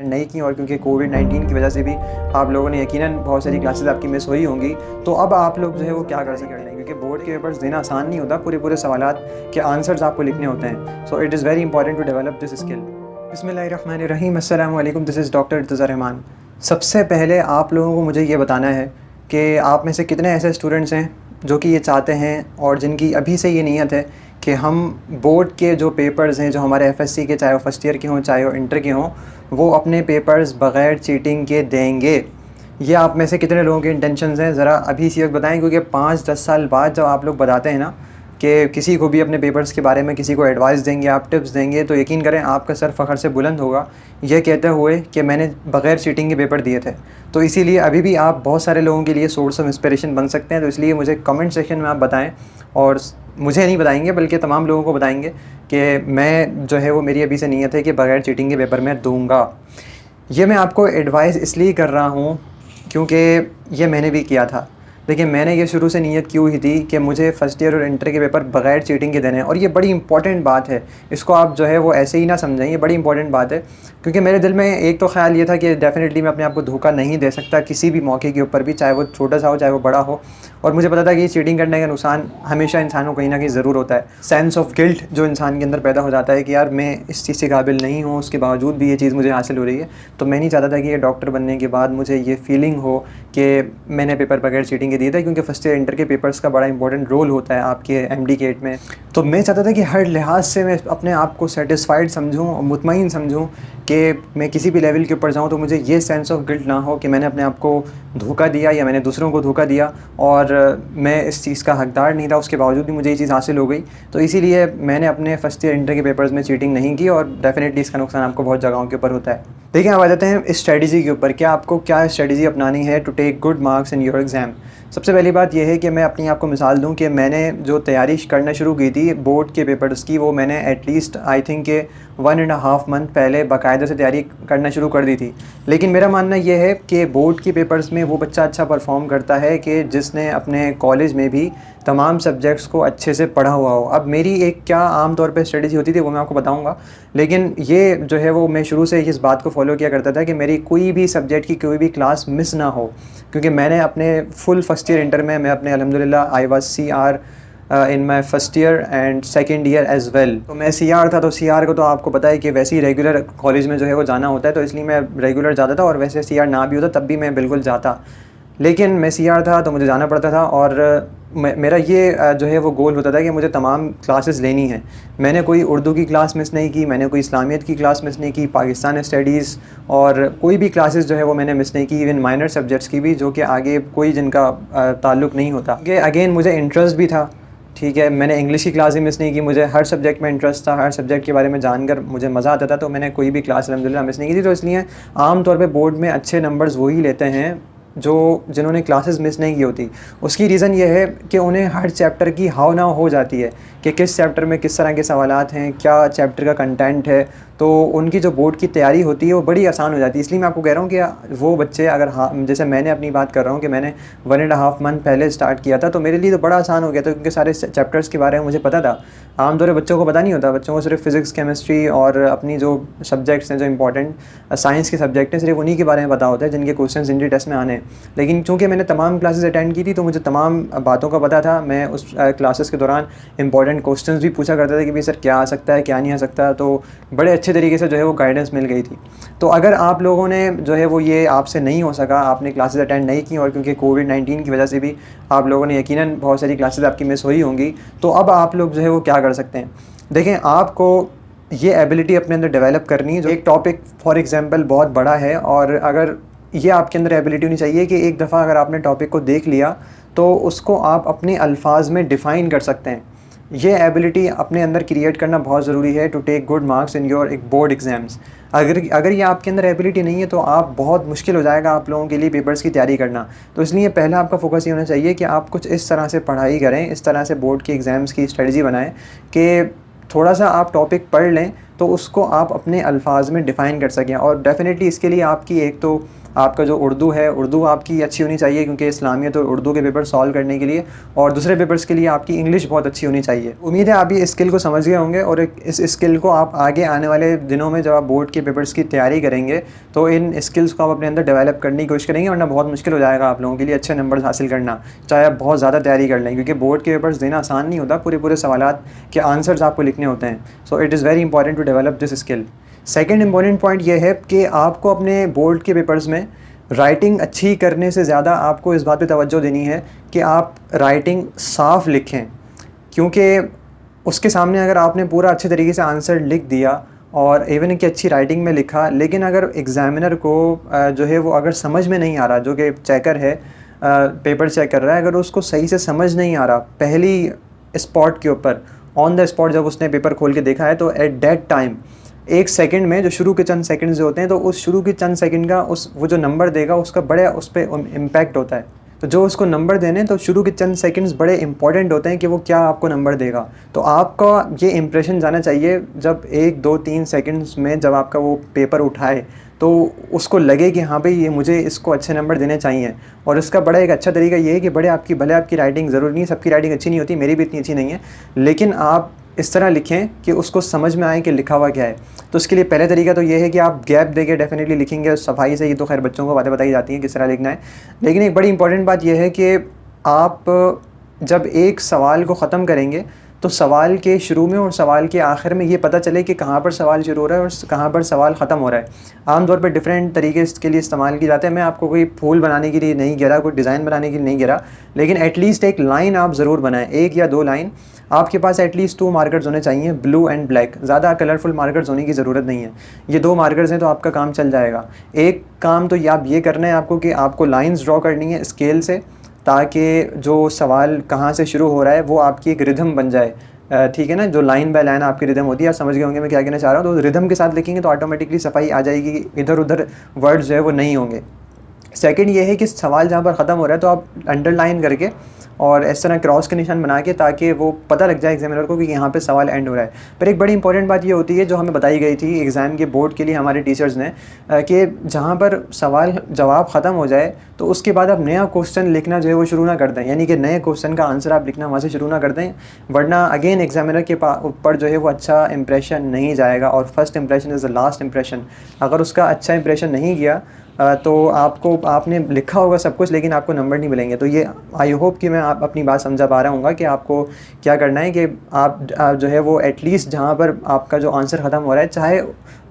नहीं की, और क्योंकि कोविड-19 की वजह से भी आप लोगों ने यकीनन बहुत सारी क्लासेस आपकी मिस हुई होंगी। तो अब आप लोग जो है वो क्या कर सकते हैं, क्योंकि बोर्ड के पेपर्स देना आसान नहीं होता, पूरे सवालात के आंसर्स आपको लिखने होते हैं। So it is very important to develop this skill. बिस्मिल्लाहिर्रहमानिर्रहीम, अस्सलामु अलैकुम, this is doctor Irtaza Rahman. सबसे पहले आप लोगों को मुझे ये बताना है कि आप में से कितने ऐसे स्टूडेंट्स हैं जो कि ये चाहते हैं और जिनकी अभी से ये नीयत है कि हम बोर्ड के जो पेपर्स हैं, जो हमारे एफएससी के, चाहे वो फर्स्ट ईयर के हों चाहे वो इंटर के हों, वो अपने पेपर्स बग़ैर चीटिंग के देंगे। ये आप में से कितने लोगों के इंटेंशंस हैं, ज़रा अभी इसी वक्त बताएं, क्योंकि 5-10 साल बाद जब आप लोग बताते हैं ना कि किसी को भी अपने पेपर्स के बारे में किसी को एडवाइस देंगे, आप टिप्स देंगे, तो यकीन करें आपका सर फ़ख्र से बुलंद होगा ये कहते हुए कि मैंने बग़ैर चीटिंग के पेपर दिए थे। तो इसीलिए अभी भी आप बहुत सारे लोगों के लिए सोर्स ऑफ इंस्पिरेशन बन सकते हैं। तो इसलिए मुझे कमेंट सेक्शन में आप बताएं, और मुझे नहीं बताएंगे बल्कि तमाम लोगों को बताएंगे कि मैं जो है वो मेरी अभी से नीयत है कि बग़ैर चीटिंग के पेपर मैं दूँगा। ये मैं आपको एडवाइस इसलिए कर रहा हूँ क्योंकि ये मैंने भी किया था, लेकिन मैंने ये शुरू से नीयत की हुई थी कि मुझे फ़र्स्ट ईयर और इंटर के पेपर बग़ैर चीटिंग के देने हैं। और ये बड़ी इंपॉर्टेंट बात है, इसको आप जो है वो ऐसे ही ना समझें, ये बड़ी इंपॉर्टेंट बात है। क्योंकि मेरे दिल में एक तो ख़्याल ये था कि डेफ़िनेटली मैं अपने आप को धोखा नहीं दे सकता किसी भी मौके के ऊपर भी, चाहे वो छोटा सा हो चाहे वो बड़ा हो। और मुझे पता था कि चीटिंग करने का नुकसान हमेशा इंसान को कहीं ना कहीं ज़रूर होता है। सेंस ऑफ गिल्ट जो इंसान के अंदर पैदा हो जाता है कि यार मैं इस चीज़ के काबिल नहीं हूँ, उसके बावजूद भी ये चीज़ मुझे हासिल हो रही है। तो मैं नहीं चाहता था कि ये डॉक्टर बनने के बाद मुझे ये फीलिंग हो कि मैंने पेपर बगैर चीटिंग के दिए थे, क्योंकि फर्स्ट ईयर इंटर के पेपर्स का बड़ा इंपॉर्टेंट रोल होता है आपके एमडी गेट में। तो मैं चाहता था कि हर लिहाज से मैं अपने आप को सेटिस्फाइड समझूं और मुतमईन समझूं कि मैं किसी भी लेवल के ऊपर जाऊं तो मुझे ये सेंस ऑफ गिल्ट ना हो कि मैंने अपने आप को धोखा दिया या मैंने दूसरों को धोखा दिया और मैं इस चीज़ का हकदार नहीं था, उसके बावजूद भी मुझे ये चीज़ हासिल हो गई। तो इसीलिए मैंने अपने फर्स्ट ईयर इंटर के पेपर्स में चीटिंग नहीं की, और डेफिनेटली इसका नुकसान आपको बहुत जगहों के ऊपर होता है। देखिए, अब आ जाते हैं इस स्ट्रेटजी के ऊपर कि आपको क्या स्ट्रेटजी अपनानी है to take good marks in your exam. सबसे पहली बात यह है कि मैं अपनी आपको मिसाल दूं कि मैंने जो तैयारी करना शुरू की थी बोर्ड के पेपर्स की, वो मैंने एटलीस्ट आई थिंक के 1.5 मंथ पहले बाकायदा से तैयारी करना शुरू कर दी थी। लेकिन मेरा मानना यह है कि बोर्ड के पेपर्स में वो बच्चा अच्छा परफॉर्म करता है कि जिसने अपने कॉलेज में भी तमाम सब्जेक्ट्स को अच्छे से पढ़ा हुआ हो। अब मेरी एक क्या आम तौर पे स्ट्रेटजी होती थी वो मैं आपको बताऊंगा, लेकिन ये जो है वो मैं शुरू से इस बात को फॉलो किया करता था कि मेरी कोई भी सब्जेक्ट की कोई भी क्लास मिस ना हो। क्योंकि मैंने अपने फुल फर्स्ट ईयर इंटर में मैं अपने अल्हम्दुलिल्लाह I was CR in my first year and second year as well. तो मैं CR था, तो CR को तो आपको पता है कि वैसे ही रेगुलर कॉलेज में जो है वो जाना होता है, तो इसलिए मैं रेगुलर जाता था, और वैसे CR ना भी होता तब भी मैं बिल्कुल जाता। लेकिन मैं CR था तो मुझे जाना पड़ता था, और मेरा ये जो है वो गोल होता था कि मुझे तमाम क्लासेस लेनी है। मैंने कोई उर्दू की क्लास मिस नहीं की, मैंने कोई इस्लामियत की क्लास मिस नहीं की, पाकिस्तान स्टडीज़ और कोई भी क्लासेस जो है वो मैंने मिस नहीं की, इवन माइनर सब्जेक्ट्स की भी, जो कि आगे कोई जिनका ताल्लुक़ नहीं होता। कि अगेन मुझे इंटरेस्ट भी था, ठीक है, मैंने इंग्लिश की क्लास ही मिस नहीं की, मुझे हर सब्जेक्ट में इंटरेस्ट था, हर सब्जेक्ट के बारे में जानकर मुझे मज़ा आता था, तो मैंने कोई भी क्लास अल्हम्दुलिल्लाह मिस नहीं की थी। तो इसलिए आम तौर पे बोर्ड में अच्छे नंबर्स वही लेते हैं जिन्होंने क्लासेस मिस नहीं की होती। उसकी रीज़न ये है कि उन्हें हर चैप्टर की हाव नाव हो जाती है कि किस चैप्टर में किस तरह के सवालात हैं, क्या चैप्टर का कंटेंट है, तो उनकी जो बोर्ड की तैयारी होती है वो बड़ी आसान हो जाती है। इसलिए मैं आपको कह रहा हूँ कि वो बच्चे अगर जैसे मैंने अपनी बात कर रहा हूँ कि मैंने 1.5 मंथ पहले स्टार्ट किया था, तो मेरे लिए तो बड़ा आसान हो गया था, क्योंकि सारे चैप्टर्स के बारे में मुझे पता था। आमतौर पर बच्चों को पता नहीं होता, बच्चों को सिर्फ फिज़िक्स, केमिस्ट्री और अपनी जो सब्जेक्ट्स हैं, जो इंपॉर्टेंट साइंस के सब्जेक्ट हैं, सिर्फ उन्हीं के बारे में पता होता है जिनके क्वेश्चन इंट्री टेस्ट में आने हैं। लेकिन चूँकि मैंने तमाम क्लासेस अटेंड की थी तो मुझे तमाम बातों का पता था। मैं उस क्लासेस के दौरान इंपॉर्टेंट क्वेश्चंस भी पूछा करता था कि भाई सर क्या आ सकता है, क्या नहीं आ सकता, तो बड़े अच्छे तरीके से जो है वो गाइडेंस मिल गई थी। तो अगर आप लोगों ने जो है वो ये आपसे नहीं हो सका, आपने क्लासेस अटेंड नहीं की, और क्योंकि कोविड-19 की वजह से भी आप लोगों ने यकीनन बहुत सारी क्लासेस आपकी मिस हुई होंगी, तो अब आप लोग जो है वो क्या कर सकते हैं। देखें, आपको ये एबिलिटी अपने अंदर डेवलप करनी है। जो एक टॉपिक फॉर एग्जांपल बहुत बड़ा है, और अगर ये आपके अंदर एबिलिटी होनी चाहिए कि एक दफ़ा अगर आपने टॉपिक को देख लिया तो उसको आप अपने अल्फाज में डिफ़ाइन कर सकते हैं। ये एबिलिटी अपने अंदर क्रिएट करना बहुत ज़रूरी है to take good marks in your board exams. अगर ये आपके अंदर एबिलिटी नहीं है तो आप बहुत मुश्किल हो जाएगा आप लोगों के लिए पेपर्स की तैयारी करना। तो इसलिए पहला आपका फोकस ये होना चाहिए कि आप कुछ इस तरह से पढ़ाई करें, इस तरह से बोर्ड के एग्ज़ाम्स की स्ट्रेटजी बनाएं कि थोड़ा सा आप टॉपिक पढ़ लें तो उसको आप अपने अल्फाज में डिफ़ाइन कर सकें। और डेफ़िनेटली इसके लिए आपकी एक तो आपका जो उर्दू है, उर्दू आपकी अच्छी होनी चाहिए क्योंकि इस्लामियत और उर्दू के पेपर सॉल्व करने के लिए, और दूसरे पेपर्स के लिए आपकी इंग्लिश बहुत अच्छी होनी चाहिए। उम्मीद है आप ये स्किल को समझ गए होंगे और इस स्किल को आप आगे आने वाले दिनों में जब आप बोर्ड के पेपर्स की तैयारी करेंगे तो इन स्किल्स को आप अपने अंदर डेवलप करने की कोशिश करेंगे, वरना बहुत मुश्किल हो जाएगा आप लोगों के लिए अच्छे नंबर हासिल करना, चाहे आप बहुत ज़्यादा तैयारी कर लें, क्योंकि बोर्ड के पेपर्स देना आसान नहीं होता, पूरे सवालात के आंसर्स आपको लिखने होते हैं। So it is very important to develop this skill. Second important point ये है कि आपको अपने बोर्ड के पेपर्स में राइटिंग अच्छी करने से ज़्यादा आपको इस बात पे तवज्जो देनी है कि आप राइटिंग साफ़ लिखें, क्योंकि उसके सामने अगर आपने पूरा अच्छे तरीके से आंसर लिख दिया और इवन कि अच्छी राइटिंग में लिखा, लेकिन अगर एग्ज़ामिनर को जो है वो अगर समझ में नहीं आ रहा, जो कि चेकर है पेपर चेक कर रहा है, अगर उसको सही से समझ नहीं आ रहा पहली स्पॉट के ऊपर, ऑन द स्पॉट जब उसने पेपर खोल के देखा है, तो एट दैट टाइम 1 सेकंड में, जो शुरू के चंद सेकंड्स जो होते हैं, तो उस शुरू के चंद सेकंड का वो जो नंबर देगा उसका बड़ा उस पर इम्पैक्ट होता है। तो जो उसको नंबर देने, तो शुरू के चंद सेकंड्स बड़े इंपॉर्टेंट होते हैं कि वो क्या आपको नंबर देगा। तो आपका ये इंप्रेशन जाना चाहिए जब 1, 2, 3 सेकंड्स में जब आपका वो पेपर उठाए तो उसको लगे कि हाँ भाई ये मुझे इसको अच्छे नंबर देने चाहिए। और इसका बड़ा एक अच्छा तरीका ये है कि भले आपकी राइटिंग ज़रूरी नहीं, सबकी राइटिंग अच्छी नहीं होती, मेरी भी इतनी अच्छी नहीं है, लेकिन आप इस तरह लिखें कि उसको समझ में आए कि लिखा हुआ क्या है। तो इसके लिए पहले तरीका तो ये है कि आप गैप देके डेफिनेटली लिखेंगे सफाई से। ये तो खैर बच्चों को बातें बताई जाती हैं किस तरह लिखना है, लेकिन एक बड़ी इंपॉर्टेंट बात यह है कि आप जब एक सवाल को ख़त्म करेंगे तो सवाल के शुरू में और सवाल के आखिर में ये पता चले कि कहाँ पर सवाल शुरू हो रहा है और कहाँ पर सवाल ख़त्म हो रहा है। आमतौर पर डिफरेंट तरीके इसके लिए इस्तेमाल किए जाते हैं। मैं आपको कोई फूल बनाने के लिए नहीं कह रहा, कोई डिज़ाइन बनाने के लिए नहीं कह रहा, लेकिन एटलीस्ट एक लाइन आप ज़रूर बनाएं, 1 या 2 लाइन। आपके पास एटलीस्ट 2 मार्कर्स होने चाहिए, ब्लू एंड ब्लैक, ज़्यादा कलरफुल मार्कर्स होने की ज़रूरत नहीं है। ये 2 मार्कर्स हैं तो आपका काम चल जाएगा। एक काम तो आप ये करना है आपको कि आपको लाइंस ड्रॉ करनी है स्केल से, ताकि जो सवाल कहाँ से शुरू हो रहा है वो आपकी एक रिदम बन जाए। ठीक है ना, जो लाइन बाय लाइन आपकी रिदम होती है, आप समझ गए होंगे मैं क्या कहना चाह रहा हूँ। तो रिदम के साथ लिखेंगे तो ऑटोमेटिकली सफाई आ जाएगी, इधर उधर वर्ड्स जो है वो नहीं होंगे। सेकंड ये है कि सवाल जहाँ पर ख़त्म हो रहा है तो आप अंडरलाइन करके और इस तरह क्रॉस के निशान बना के, ताकि वो पता लग जाए एग्जामिनर को कि यहाँ पे सवाल एंड हो रहा है। पर एक बड़ी इंपॉर्टेंट बात ये होती है जो हमें बताई गई थी एग्ज़ाम के बोर्ड के लिए हमारे टीचर्स ने, कि जहाँ पर सवाल जवाब ख़त्म हो जाए तो उसके बाद आप नया क्वेश्चन लिखना जो है वो शुरू ना कर दें, यानी कि नए क्वेश्चन का आंसर आप लिखना वहाँ से शुरू ना कर दें, वरना अगेन एग्जामिनर के ऊपर जो है वो अच्छा इंप्रेशन नहीं जाएगा। और first impression is the last impression. अगर उसका अच्छा इंप्रेशन नहीं गया तो आपने लिखा होगा सब कुछ लेकिन आपको नंबर नहीं मिलेंगे। तो ये आई होप कि मैं अपनी बात समझा पा रहा हूँ कि आपको क्या करना है कि आप जो है वो एटलीस्ट जहाँ पर आपका जो आंसर ख़त्म हो रहा है, चाहे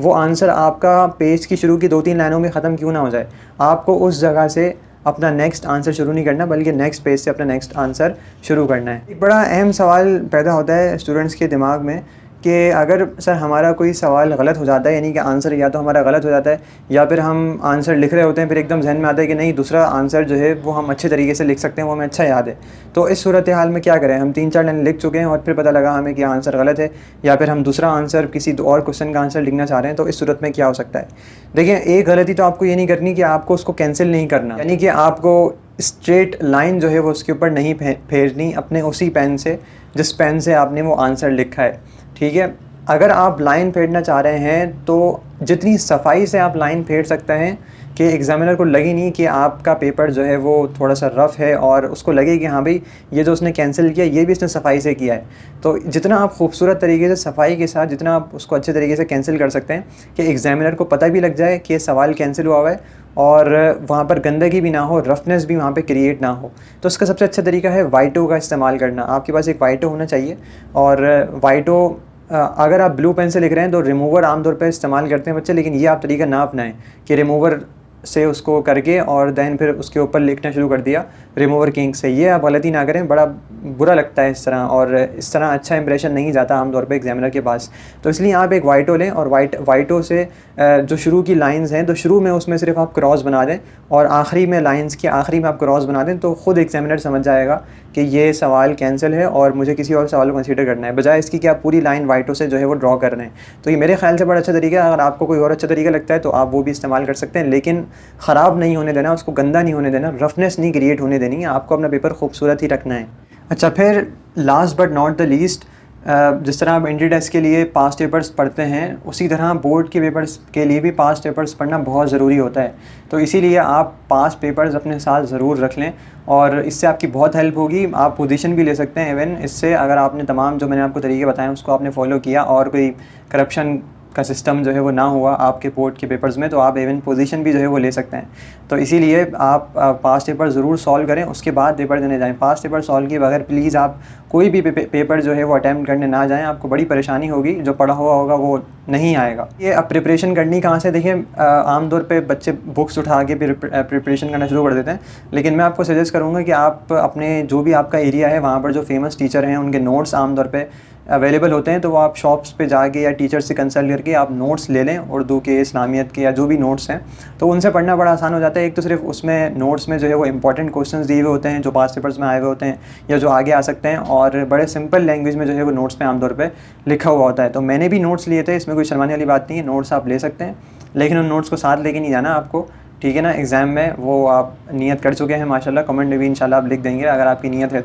वो आंसर आपका पेज की शुरू की 2-3 लाइनों में ख़त्म क्यों ना हो जाए, आपको उस जगह से अपना नेक्स्ट आंसर शुरू नहीं करना, बल्कि नेक्स्ट पेज से अपना नेक्स्ट आंसर शुरू करना है। एक बड़ा अहम सवाल पैदा होता है स्टूडेंट्स के दिमाग में कि अगर सर हमारा कोई सवाल गलत हो जाता है, यानी कि आंसर या तो हमारा गलत हो जाता है या फिर हम आंसर लिख रहे होते हैं, फिर एकदम जहन में आता है कि नहीं दूसरा आंसर जो है वो हम अच्छे तरीके से लिख सकते हैं, वो हमें अच्छा याद है। तो इस सूरत हाल में क्या करें, हम 3-4 लाइन लिख चुके हैं और फिर पता लगा हमें कि आंसर गलत है, या फिर हम दूसरा आंसर किसी और क्वेश्चन का आंसर लिखना चाह रहे हैं। तो इस सूरत में क्या हो सकता है? देखिए, एक गलती तो आपको ये नहीं करनी कि आपको उसको कैंसिल नहीं करना, यानी कि आपको स्ट्रेट लाइन जो है वो उसके ऊपर नहीं फेरनी अपने उसी पेन से जिस पेन से आपने वो आंसर लिखा है। ठीक है, अगर आप लाइन फेरना चाह रहे हैं तो जितनी सफाई से आप लाइन फेर सकते हैं कि एग्ज़ामिनर को लगे नहीं कि आपका पेपर जो है वो थोड़ा सा रफ़ है और उसको लगे कि हाँ भाई ये जो उसने कैंसिल किया ये भी इसने सफाई से किया है। तो जितना आप खूबसूरत तरीके से सफाई के साथ जितना आप उसको अच्छे तरीके से कैंसिल कर सकते हैं कि एग्ज़ामिनर को पता भी लग जाए कि सवाल कैंसिल हुआ हुआ है और वहाँ पर गंदगी भी ना हो, रफनेस भी वहाँ पे क्रिएट ना हो, तो उसका सबसे अच्छा तरीका है वाइटो का इस्तेमाल करना। आपके पास एक वाइटो होना चाहिए, और वाइटो अगर आप ब्लू पेन से लिख रहे हैं तो रिमूवर आमतौर पर इस्तेमाल करते हैं बच्चे, लेकिन ये आप तरीका ना अपनाएं कि रिमूवर से उसको करके और दैन फिर उसके ऊपर लिखना शुरू कर दिया रिमूवर की इंक से। ये आप गलती ना करें, बड़ा बुरा लगता है इस तरह, और इस तरह अच्छा इंप्रेशन नहीं जाता आमतौर पे एग्जामिनर के पास। तो इसलिए आप एक वाइटो लें और वाइटो से जो शुरू की लाइंस हैं तो शुरू में उसमें सिर्फ आप क्रॉस बना दें और आखिरी में लाइंस के आखिरी में आप क्रॉस बना दें, तो ख़ुद एग्जामिनर समझ जाएगा कि ये सवाल कैंसिल है और मुझे किसी और सवाल को कंसीडर करना है, बजाय इसकी कि आप पूरी लाइन वाइटो से जो है वो ड्रॉ कर रहे हैं। तो ये मेरे ख्याल से बड़ा अच्छा तरीका है। अगर आपको कोई और अच्छा तरीका लगता है तो आप वो भी इस्तेमाल कर सकते हैं, लेकिन ख़राब नहीं होने देना, उसको गंदा नहीं होने देना, रफनेस नहीं क्रिएट होने देनी है। आपको अपना पेपर खूबसूरत ही रखना है। अच्छा, फिर last but not the least जिस तरह आप एंट्री टेस्ट के लिए पास्ट पेपर्स पढ़ते हैं, उसी तरह बोर्ड के पेपर्स के लिए भी पास्ट पेपर्स पढ़ना बहुत ज़रूरी होता है। तो इसीलिए आप पास्ट पेपर्स अपने साथ ज़रूर रख लें और इससे आपकी बहुत हेल्प होगी। आप पोजीशन भी ले सकते हैं इवन इससे, अगर आपने तमाम जो मैंने आपको तरीके बताए उसको आपने फॉलो किया और कोई करप्शन का सिस्टम जो है वो ना हुआ आपके बोर्ड के पेपर्स में, तो आप इवन पोजीशन भी जो है वो ले सकते हैं। तो इसीलिए आप पास्ट पेपर ज़रूर सॉल्व करें, उसके बाद पेपर देने जाएं। पास्ट पेपर सॉल्व किए बगैर प्लीज़ आप कोई भी पेपर जो है वो अटैम्प्ट करने ना जाएं, आपको बड़ी परेशानी होगी, जो पढ़ा हुआ होगा वो नहीं आएगा। ये अब प्रिपरेशन करनी कहाँ से, देखिए आमतौर पे बच्चे बुक्स उठा के प्रिपरेशन करना शुरू कर देते हैं, लेकिन मैं आपको सजेस्ट करूँगा कि आप अपने जो भी आपका एरिया है वहाँ पर जो फेमस टीचर हैं उनके नोट्स आमतौर पे अवेलेबल होते हैं, तो वो आप शॉप्स पे जाके या टीचर से कंसल्ट करके आप नोट्स ले लें, उर्दू के, इस्लामियत के या जो भी नोट्स हैं, तो उनसे पढ़ना बड़ा आसान हो जाता है। एक तो सिर्फ उसमें नोट्स में जो है वो इंपॉर्टेंट क्वेश्चंस दिए हुए होते हैं जो पास्ट पेपर्स में आए हुए होते हैं या जो आगे आ सकते हैं, और बड़े सिंपल लैंग्वेज में जो है वो नोट्स में आमतौर पर लिखा हुआ होता है। तो मैंने भी नोट्स लिए थे, इसमें कोई शर्माने वाली बात नहीं है, नोट्स आप ले सकते हैं, लेकिन उन नोट्स को साथ लेके नहीं जाना आपको, ठीक है ना। एग्ज़ाम में वो आप नियत कर चुके हैं माशाल्लाह, कमेंट में भी इंशाल्लाह आप लिख देंगे अगर आपकी नियत है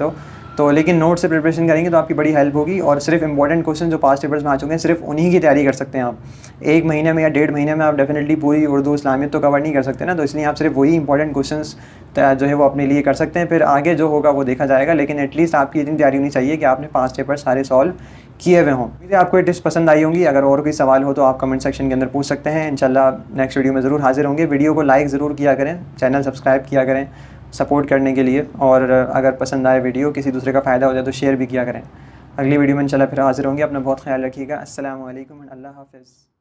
तो लेकिन नोट से प्रिपरेशन करेंगे तो आपकी बड़ी हेल्प होगी। और सिर्फ इंपॉर्टेंट क्वेश्चन जो पास्ट पेपर्स में आ चुके हैं सिर्फ उन्हीं की तैयारी कर सकते हैं आप। 1 महीने में या 1.5 महीने में आप डेफिनेटली पूरी उर्दू इस्लामियत तो कवर नहीं कर सकते ना, तो इसलिए आप सिर्फ वही इंपॉर्टेंट क्वेश्चंस जो है वो अपने लिए कर सकते हैं, फिर आगे जो होगा वो देखा जाएगा। लेकिन एटलीस्ट आपकी इतनी तैयारी होनी चाहिए कि आपने पास्ट पेपर सारे सॉल्व किए हुए हों। मुझे आपको ये टिप्स पसंद आई होंगी, अगर और कोई सवाल हो तो आप कमेंट सेक्शन के अंदर पूछ सकते हैं। इंशाल्लाह नेक्स्ट वीडियो में ज़रूर हाजिर होंगे। वीडियो को लाइक ज़रूर किया करें, चैनल सब्सक्राइब किया करें सपोर्ट करने के लिए, और अगर पसंद आए वीडियो किसी दूसरे का फ़ायदा हो जाए तो शेयर भी किया करें। अगली वीडियो में इंशाल्लाह फिर हाजिर होंगे। अपना बहुत ख्याल रखिएगा। अस्सलामु अलैकुम, अल्लाह हाफ़िज़।